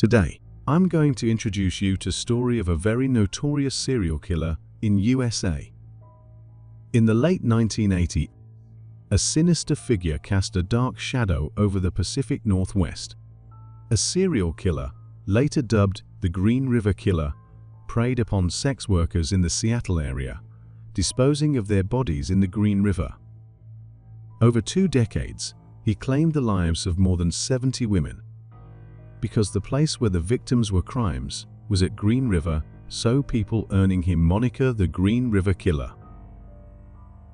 Today, I'm going to introduce you to the story of a very notorious serial killer in USA. In the late 1980s, a sinister figure cast a dark shadow over the Pacific Northwest. A serial killer, later dubbed the Green River Killer, preyed upon sex workers in the Seattle area, disposing of their bodies in the Green River. Over 2 decades, he claimed the lives of more than 70 women. Because the place where the victims were crimes was at Green River, so people earning him moniker the Green River Killer.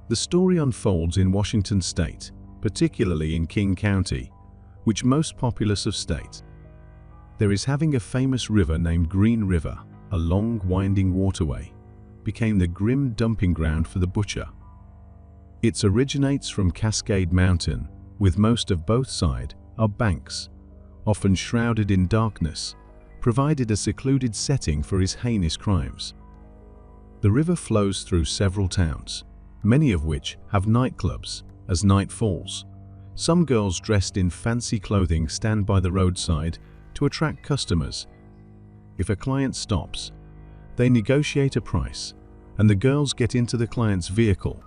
The story unfolds in Washington state, particularly in King County, which most populous of state. There is having a famous river named Green River, a long winding waterway, became the grim dumping ground for the butcher. It originates from Cascade Mountain, with most of both sides are banks, often shrouded in darkness, provided a secluded setting for his heinous crimes. The river flows through several towns, many of which have nightclubs. As night falls, some girls dressed in fancy clothing stand by the roadside to attract customers. If a client stops, they negotiate a price, and the girls get into the client's vehicle.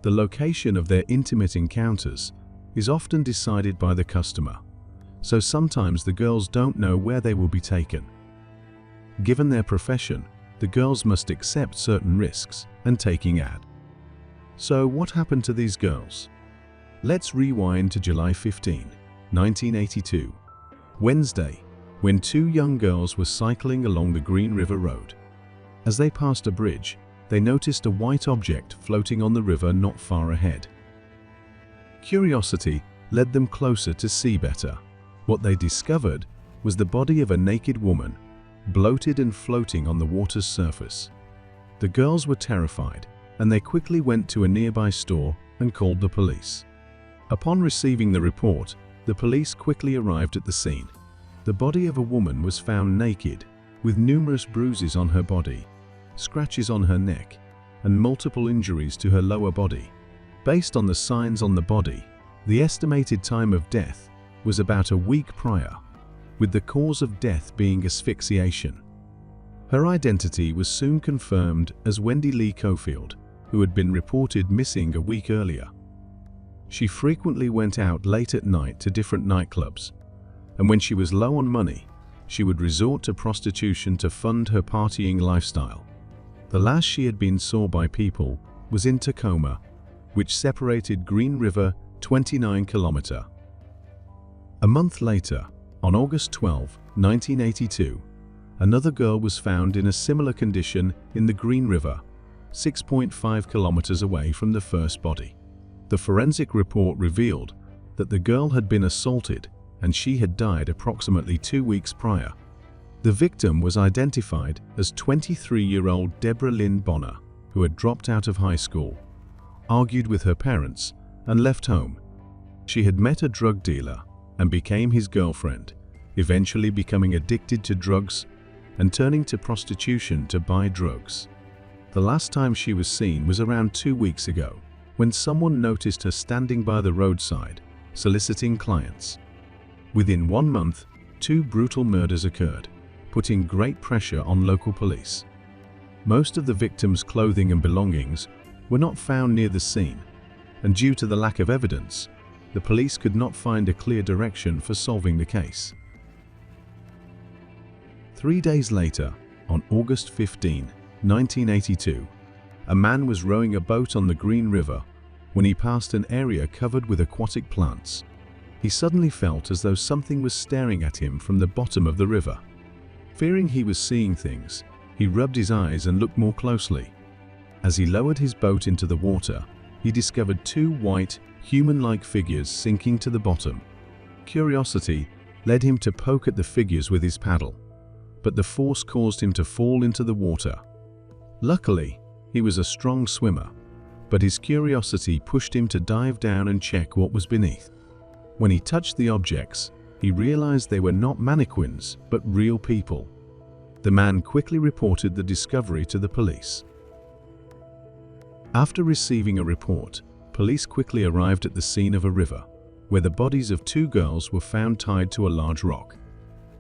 The location of their intimate encounters is often decided by the customer, so sometimes the girls don't know where they will be taken. Given their profession, the girls must accept certain risks and taking ad. So what happened to these girls? Let's rewind to July 15, 1982, Wednesday, when 2 young girls were cycling along the Green River Road. As they passed a bridge, they noticed a white object floating on the river not far ahead. Curiosity led them closer to see better. What they discovered was the body of a naked woman, bloated and floating on the water's surface. The girls were terrified, and they quickly went to a nearby store and called the police. Upon receiving the report, the police quickly arrived at the scene. The body of a woman was found naked, with numerous bruises on her body, scratches on her neck, and multiple injuries to her lower body. Based on the signs on the body, the estimated time of death was about a week prior, with the cause of death being asphyxiation. Her identity was soon confirmed as Wendy Lee Cofield, who had been reported missing a week earlier. She frequently went out late at night to different nightclubs, and when she was low on money, she would resort to prostitution to fund her partying lifestyle. The last she had been saw by people was in Tacoma, which separated Green River 29 kilometers. A month later, on August 12, 1982, another girl was found in a similar condition in the Green River, 6.5 kilometers away from the first body. The forensic report revealed that the girl had been assaulted and she had died approximately 2 weeks prior. The victim was identified as 23-year-old Deborah Lynn Bonner, who had dropped out of high school, argued with her parents, and left home. She had met a drug dealer and became his girlfriend, eventually becoming addicted to drugs and turning to prostitution to buy drugs. The last time she was seen was around 2 weeks ago, when someone noticed her standing by the roadside, soliciting clients. Within 1 month, 2 brutal murders occurred, putting great pressure on local police. Most of the victims' clothing and belongings were not found near the scene, and due to the lack of evidence, the police could not find a clear direction for solving the case. 3 days later, on August 15, 1982, a man was rowing a boat on the Green River when he passed an area covered with aquatic plants. He suddenly felt as though something was staring at him from the bottom of the river. Fearing he was seeing things, he rubbed his eyes and looked more closely. As he lowered his boat into the water, he discovered 2 white, human-like figures sinking to the bottom. Curiosity led him to poke at the figures with his paddle, but the force caused him to fall into the water. Luckily, he was a strong swimmer, but his curiosity pushed him to dive down and check what was beneath. When he touched the objects, he realized they were not mannequins, but real people. The man quickly reported the discovery to the police. After receiving a report, police quickly arrived at the scene of a river, where the bodies of 2 girls were found tied to a large rock.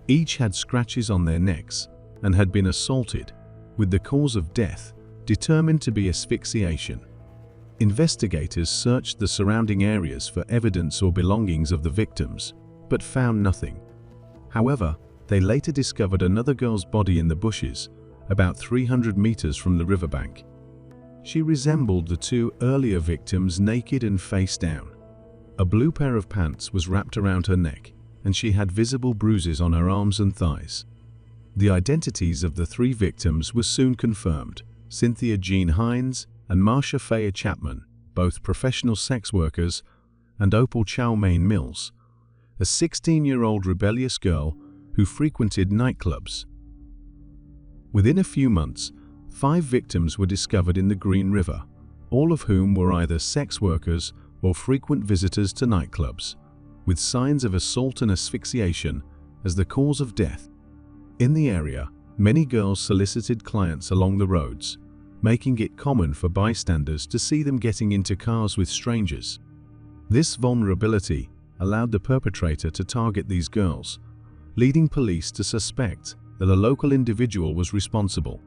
Each had scratches on their necks and had been assaulted, with the cause of death determined to be asphyxiation. Investigators searched the surrounding areas for evidence or belongings of the victims, but found nothing. However, they later discovered another girl's body in the bushes, about 300 meters from the riverbank. She resembled the two earlier victims, naked and face down. A blue pair of pants was wrapped around her neck, and she had visible bruises on her arms and thighs. The identities of the three victims were soon confirmed: Cynthia Jean Hines and Marsha Faye Chapman, both professional sex workers, and Opal Chowmain Mills, a 16-year-old rebellious girl who frequented nightclubs. Within a few months, 5 victims were discovered in the Green River, all of whom were either sex workers or frequent visitors to nightclubs, with signs of assault and asphyxiation as the cause of death. In the area, many girls solicited clients along the roads, making it common for bystanders to see them getting into cars with strangers. This vulnerability allowed the perpetrator to target these girls, leading police to suspect that a local individual was responsible.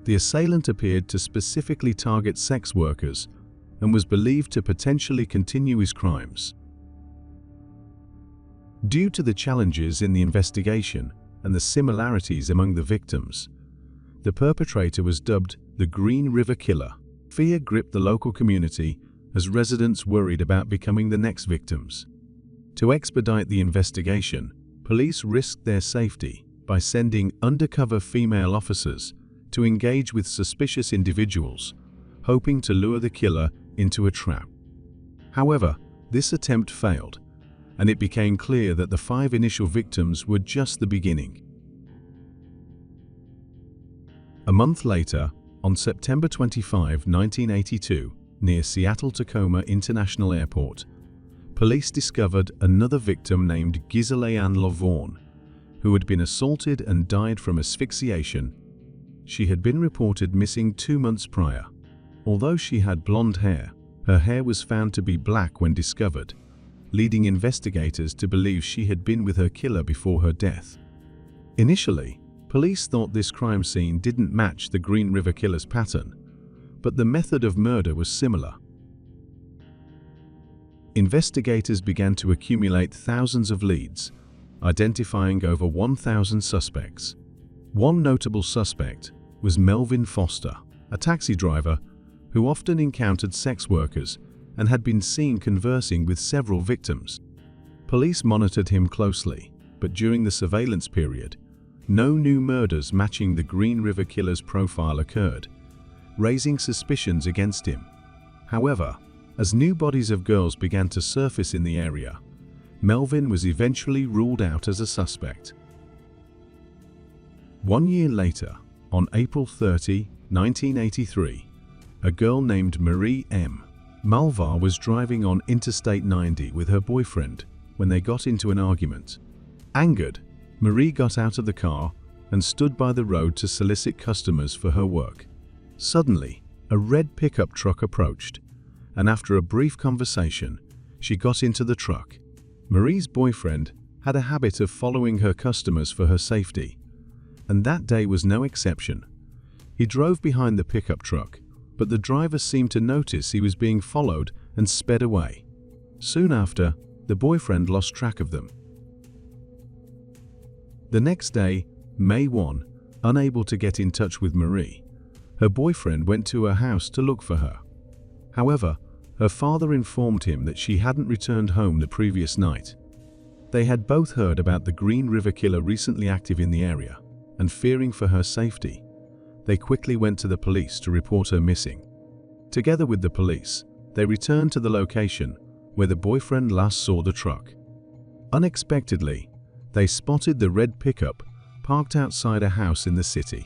The assailant appeared to specifically target sex workers and was believed to potentially continue his crimes. Due to the challenges in the investigation and the similarities among the victims, the perpetrator was dubbed the Green River Killer. Fear gripped the local community as residents worried about becoming the next victims. To expedite the investigation, police risked their safety by sending undercover female officers to engage with suspicious individuals, hoping to lure the killer into a trap. However, this attempt failed, and it became clear that the 5 initial victims were just the beginning. A month later, on September 25, 1982, near Seattle-Tacoma International Airport, police discovered another victim named Gisela Ann Lavaughn, who had been assaulted and died from asphyxiation. She had been reported missing 2 months prior. Although she had blonde hair, her hair was found to be black when discovered, leading investigators to believe she had been with her killer before her death. Initially, police thought this crime scene didn't match the Green River Killer's pattern, but the method of murder was similar. Investigators began to accumulate thousands of leads, identifying over 1,000 suspects. One notable suspect was Melvin Foster, a taxi driver who often encountered sex workers and had been seen conversing with several victims. Police monitored him closely, but during the surveillance period, no new murders matching the Green River Killer's profile occurred, raising suspicions against him. However, as new bodies of girls began to surface in the area, Melvin was eventually ruled out as a suspect. 1 year later, on April 30, 1983, a girl named Marie M. Malvar was driving on Interstate 90 with her boyfriend when they got into an argument. Angered, Marie got out of the car and stood by the road to solicit customers for her work. Suddenly, a red pickup truck approached, and after a brief conversation, she got into the truck. Marie's boyfriend had a habit of following her customers for her safety, and that day was no exception. He drove behind the pickup truck, but the driver seemed to notice he was being followed and sped away. Soon after, the boyfriend lost track of them. The next day, May 1, unable to get in touch with Marie, her boyfriend went to her house to look for her. However, her father informed him that she hadn't returned home the previous night. They had both heard about the Green River Killer recently active in the area, and fearing for her safety, they quickly went to the police to report her missing. Together with the police, they returned to the location where the boyfriend last saw the truck. Unexpectedly, they spotted the red pickup parked outside a house in the city.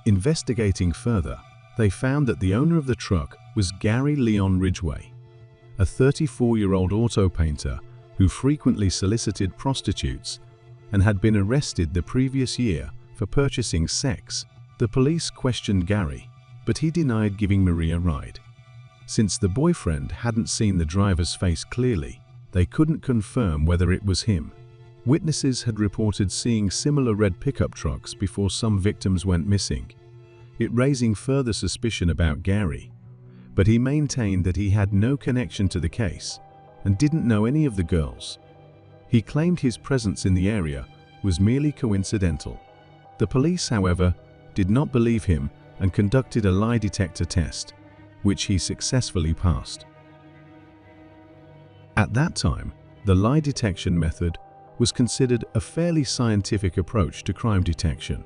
Investigating further, they found that the owner of the truck was Gary Leon Ridgway, a 34-year-old auto painter who frequently solicited prostitutes and had been arrested the previous year for purchasing sex. The police questioned Gary, but he denied giving Marie a ride. Since the boyfriend hadn't seen the driver's face clearly, they couldn't confirm whether it was him. Witnesses had reported seeing similar red pickup trucks before some victims went missing, it raising further suspicion about Gary. But he maintained that he had no connection to the case and didn't know any of the girls. He claimed his presence in the area was merely coincidental. The police, however, did not believe him and conducted a lie detector test, which he successfully passed. At that time, the lie detection method was considered a fairly scientific approach to crime detection,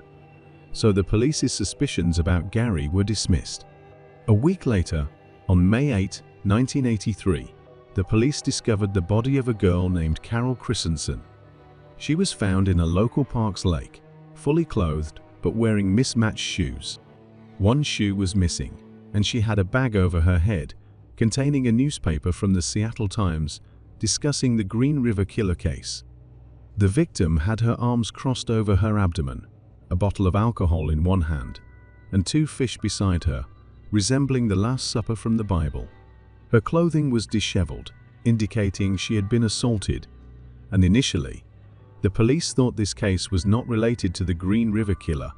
so the police's suspicions about Gary were dismissed. A week later, on May 8, 1983, the police discovered the body of a girl named Carol Christensen. She was found in a local park's lake, fully clothed but wearing mismatched shoes. One shoe was missing, and she had a bag over her head containing a newspaper from the Seattle Times discussing the Green River Killer case. The victim had her arms crossed over her abdomen, a bottle of alcohol in one hand, and two fish beside her, resembling the Last Supper from the Bible. Her clothing was disheveled, indicating she had been assaulted, and initially, the police thought this case was not related to the Green River Killer,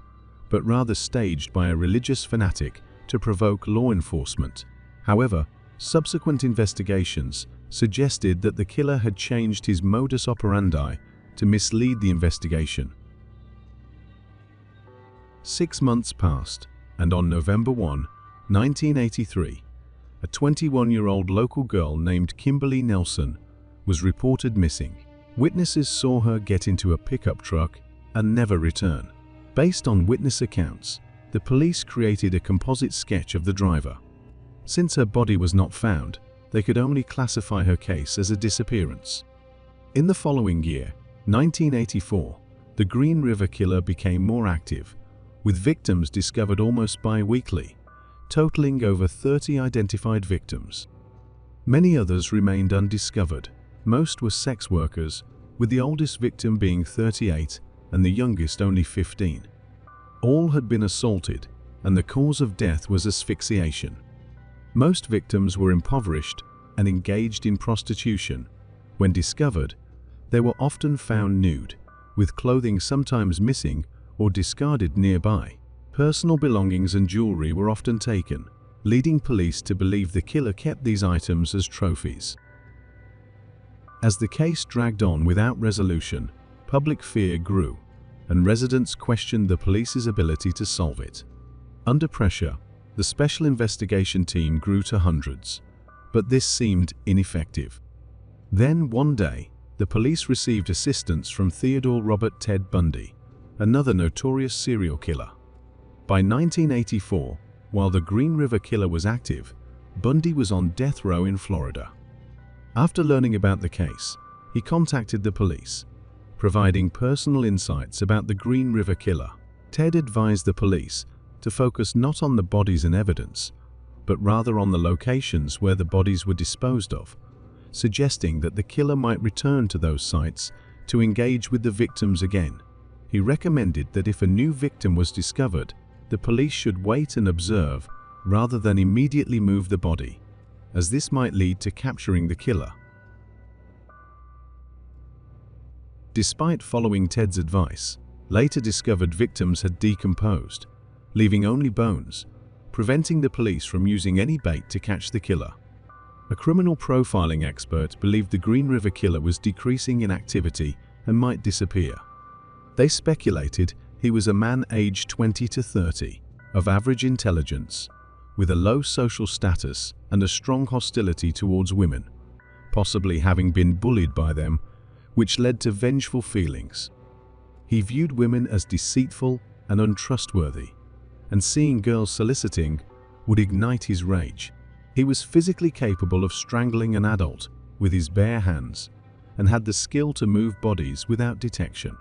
but rather staged by a religious fanatic to provoke law enforcement. However, subsequent investigations suggested that the killer had changed his modus operandi to mislead the investigation. 6 months passed, and on November 1, 1983, a 21-year-old local girl named Kimberly Nelson was reported missing. Witnesses saw her get into a pickup truck and never return. Based on witness accounts, the police created a composite sketch of the driver. Since her body was not found, they could only classify her case as a disappearance. In the following year, 1984, the Green River Killer became more active, with victims discovered almost bi-weekly, totaling over 30 identified victims. Many others remained undiscovered. Most were sex workers, with the oldest victim being 38 and the youngest only 15. All had been assaulted, and the cause of death was asphyxiation. Most victims were impoverished and engaged in prostitution. When discovered, they were often found nude, with clothing sometimes missing or discarded nearby. Personal belongings and jewelry were often taken, leading police to believe the killer kept these items as trophies. As the case dragged on without resolution, public fear grew, and residents questioned the police's ability to solve it. Under pressure, the special investigation team grew to hundreds, but this seemed ineffective. Then, one day, the police received assistance from Theodore Robert Ted Bundy, another notorious serial killer. By 1984, while the Green River Killer was active, Bundy was on death row in Florida. After learning about the case, he contacted the police, providing personal insights about the Green River Killer. Ted advised the police to focus not on the bodies and evidence, but rather on the locations where the bodies were disposed of, suggesting that the killer might return to those sites to engage with the victims again. He recommended that if a new victim was discovered, the police should wait and observe rather than immediately move the body, as this might lead to capturing the killer. Despite following Ted's advice, later discovered victims had decomposed, leaving only bones, preventing the police from using any bait to catch the killer. A criminal profiling expert believed the Green River Killer was decreasing in activity and might disappear. They speculated he was a man aged 20 to 30, of average intelligence, with a low social status and a strong hostility towards women, possibly having been bullied by them, which led to vengeful feelings. He viewed women as deceitful and untrustworthy, and seeing girls soliciting would ignite his rage. He was physically capable of strangling an adult with his bare hands and had the skill to move bodies without detection.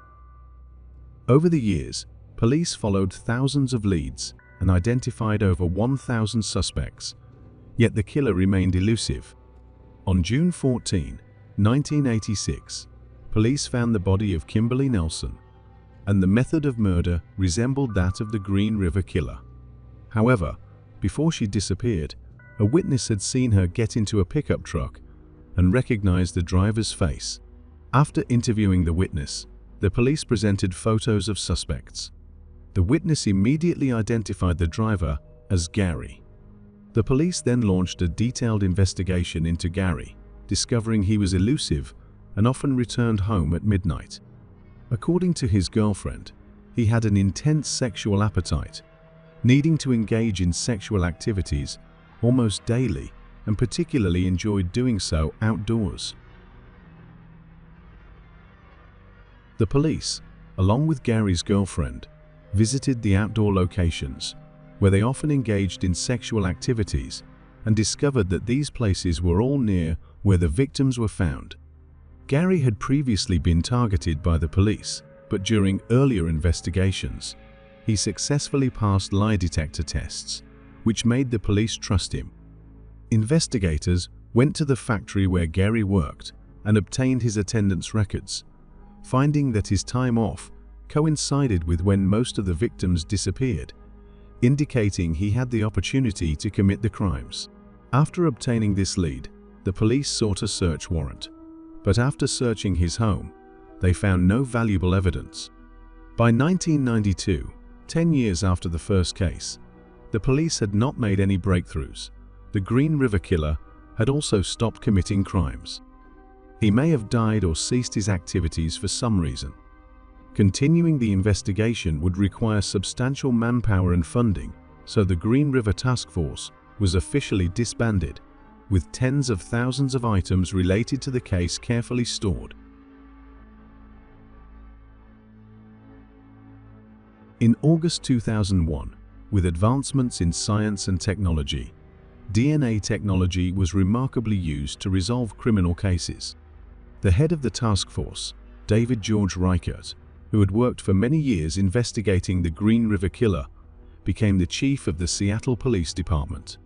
Over the years, police followed thousands of leads and identified over 1,000 suspects, yet the killer remained elusive. On June 14, 1986, police found the body of Kimberly Nelson, and the method of murder resembled that of the Green River Killer. However, before she disappeared, a witness had seen her get into a pickup truck and recognized the driver's face, After interviewing the witness, the police presented photos of suspects. The witness immediately identified the driver as Gary. The police then launched a detailed investigation into Gary, discovering he was elusive and often returned home at midnight. According to his girlfriend, he had an intense sexual appetite, needing to engage in sexual activities almost daily, and particularly enjoyed doing so outdoors. The police, along with Gary's girlfriend, visited the outdoor locations where they often engaged in sexual activities and discovered that these places were all near where the victims were found. Gary had previously been targeted by the police, but during earlier investigations, he successfully passed lie detector tests, which made the police trust him. Investigators went to the factory where Gary worked and obtained his attendance records, finding that his time off coincided with when most of the victims disappeared, indicating he had the opportunity to commit the crimes. After obtaining this lead, the police sought a search warrant, but after searching his home, they found no valuable evidence. By 1992, 10 years after the first case, the police had not made any breakthroughs. The Green River Killer had also stopped committing crimes. He may have died or ceased his activities for some reason. Continuing the investigation would require substantial manpower and funding, so the Green River Task Force was officially disbanded, with tens of thousands of items related to the case carefully stored. In August 2001, with advancements in science and technology, DNA technology was remarkably used to resolve criminal cases. The head of the task force, David George Reichert, who had worked for many years investigating the Green River Killer, became the chief of the Seattle Police Department.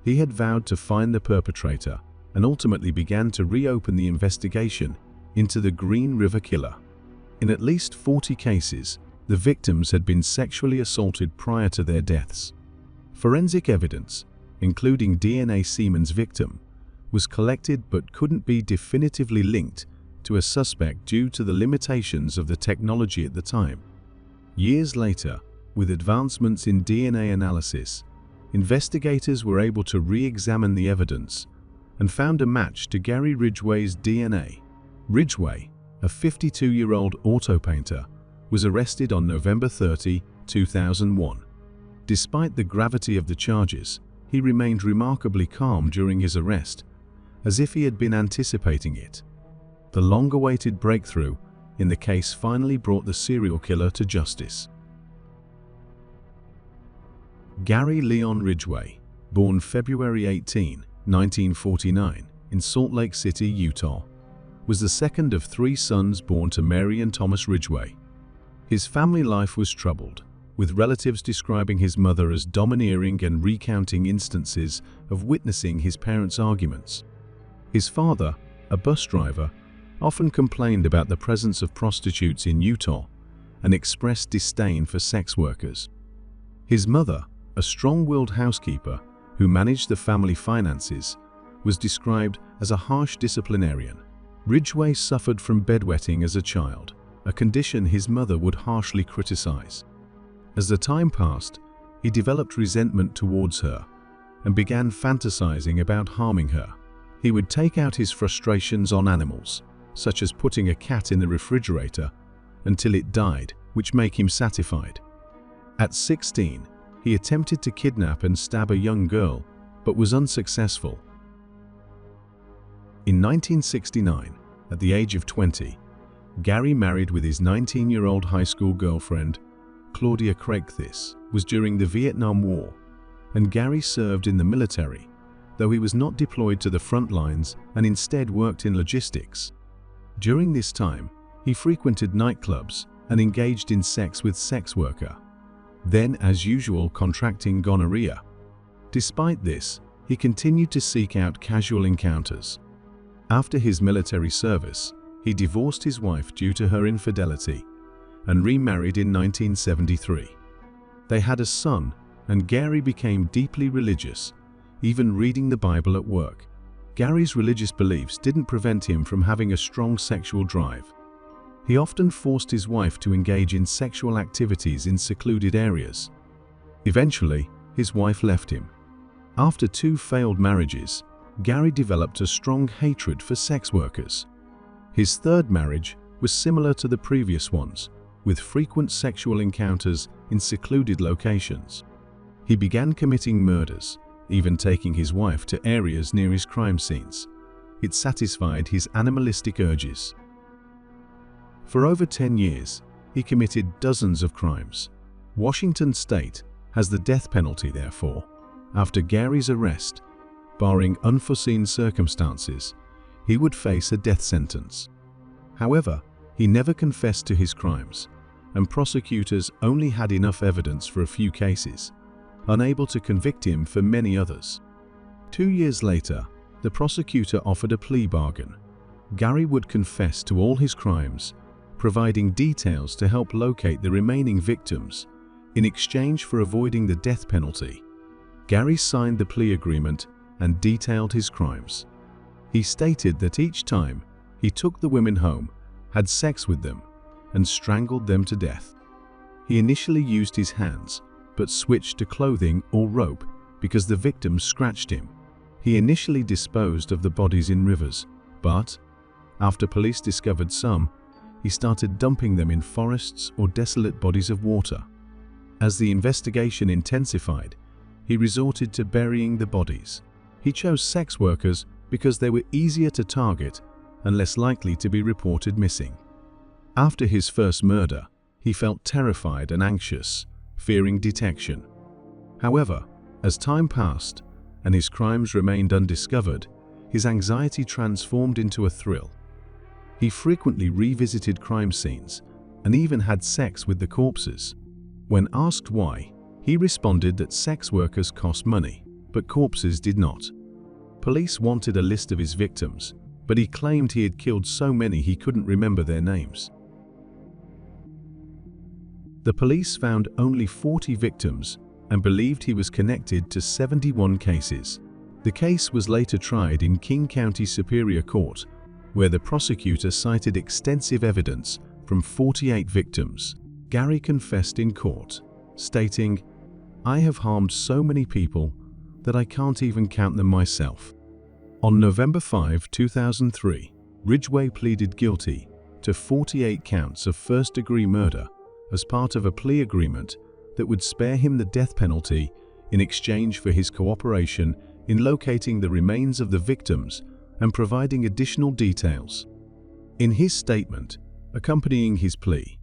He had vowed to find the perpetrator and ultimately began to reopen the investigation into the Green River Killer. In at least 40 cases, the victims had been sexually assaulted prior to their deaths. Forensic evidence, including DNA semen's victim, was collected but couldn't be definitively linked to a suspect due to the limitations of the technology at the time. Years later, with advancements in DNA analysis, investigators were able to re-examine the evidence and found a match to Gary Ridgway's DNA. Ridgway, a 52-year-old auto painter, was arrested on November 30, 2001. Despite the gravity of the charges, he remained remarkably calm during his arrest, as if he had been anticipating it. The long-awaited breakthrough in the case finally brought the serial killer to justice. Gary Leon Ridgway, born February 18, 1949, in Salt Lake City, Utah, was the second of 3 sons born to Mary and Thomas Ridgway. His family life was troubled, with relatives describing his mother as domineering and recounting instances of witnessing his parents' arguments. His father, a bus driver, often complained about the presence of prostitutes in Utah and expressed disdain for sex workers. His mother, a strong-willed housekeeper who managed the family finances, was described as a harsh disciplinarian. Ridgway suffered from bedwetting as a child, a condition his mother would harshly criticize. As the time passed, he developed resentment towards her and began fantasizing about harming her. He would take out his frustrations on animals, such as putting a cat in the refrigerator until it died, which made him satisfied. At 16, he attempted to kidnap and stab a young girl, but was unsuccessful. In 1969, at the age of 20, Gary married with his 19-year-old high school girlfriend, Claudia Craig. This was during the Vietnam War, and Gary served in the military, though he was not deployed to the front lines and instead worked in logistics. During this time, he frequented nightclubs and engaged in sex with sex worker, then as usual contracting gonorrhea. Despite this, he continued to seek out casual encounters. After his military service, he divorced his wife due to her infidelity and remarried in 1973. They had a son, and Gary became deeply religious, even reading the Bible at work. Gary's religious beliefs didn't prevent him from having a strong sexual drive. He often forced his wife to engage in sexual activities in secluded areas. Eventually, his wife left him. After 2 failed marriages, Gary developed a strong hatred for sex workers. His 3rd marriage was similar to the previous ones, with frequent sexual encounters in secluded locations. He began committing murders, even taking his wife to areas near his crime scenes. It satisfied his animalistic urges. For over 10 years, he committed dozens of crimes. Washington State has the death penalty, therefore. After Gary's arrest, barring unforeseen circumstances, he would face a death sentence. However, he never confessed to his crimes, and prosecutors only had enough evidence for a few cases, unable to convict him for many others. 2 years later, the prosecutor offered a plea bargain. Gary would confess to all his crimes, providing details to help locate the remaining victims. In exchange for avoiding the death penalty, Gary signed the plea agreement and detailed his crimes. He stated that each time he took the women home, had sex with them, and strangled them to death. He initially used his hands, but switched to clothing or rope because the victims scratched him. He initially disposed of the bodies in rivers, but after police discovered some, he started dumping them in forests or desolate bodies of water. As the investigation intensified, he resorted to burying the bodies. He chose sex workers because they were easier to target and less likely to be reported missing. After his first murder, he felt terrified and anxious, fearing detection. However, as time passed and his crimes remained undiscovered, his anxiety transformed into a thrill. He frequently revisited crime scenes and even had sex with the corpses. When asked why, he responded that sex workers cost money, but corpses did not. Police wanted a list of his victims, but he claimed he had killed so many he couldn't remember their names. The police found only 40 victims and believed he was connected to 71 cases. The case was later tried in King County Superior Court, where the prosecutor cited extensive evidence from 48 victims. Gary confessed in court, stating, "I have harmed so many people that I can't even count them myself." On November 5, 2003, Ridgway pleaded guilty to 48 counts of first-degree murder as part of a plea agreement that would spare him the death penalty in exchange for his cooperation in locating the remains of the victims and providing additional details. In his statement accompanying his plea,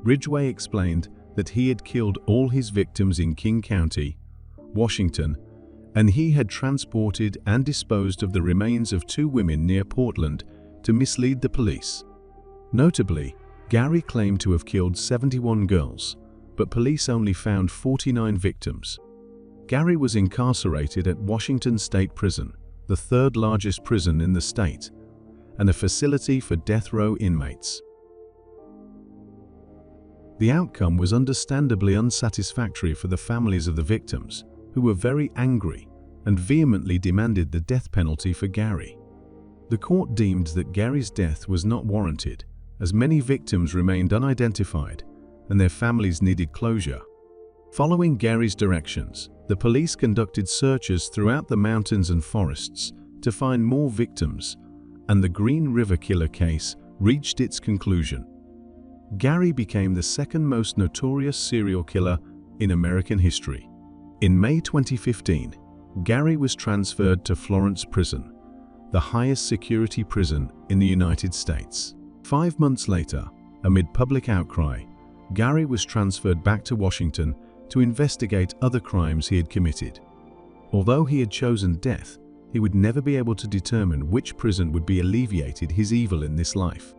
Ridgway explained that he had killed all his victims in King County, Washington, and he had transported and disposed of the remains of 2 women near Portland to mislead the police. Notably, Gary claimed to have killed 71 girls, but police only found 49 victims. Gary was incarcerated at Washington State Prison, the 3rd largest prison in the state, and a facility for death row inmates. The outcome was understandably unsatisfactory for the families of the victims, who were very angry and vehemently demanded the death penalty for Gary. The court deemed that Gary's death was not warranted, as many victims remained unidentified and their families needed closure. Following Gary's directions, the police conducted searches throughout the mountains and forests to find more victims, and the Green River Killer case reached its conclusion. Gary became the 2nd most notorious serial killer in American history. In May 2015, Gary was transferred to Florence Prison, the highest security prison in the United States. 5 months later, amid public outcry, Gary was transferred back to Washington to investigate other crimes he had committed. Although he had chosen death, he would never be able to determine which prison would be alleviated his evil in this life.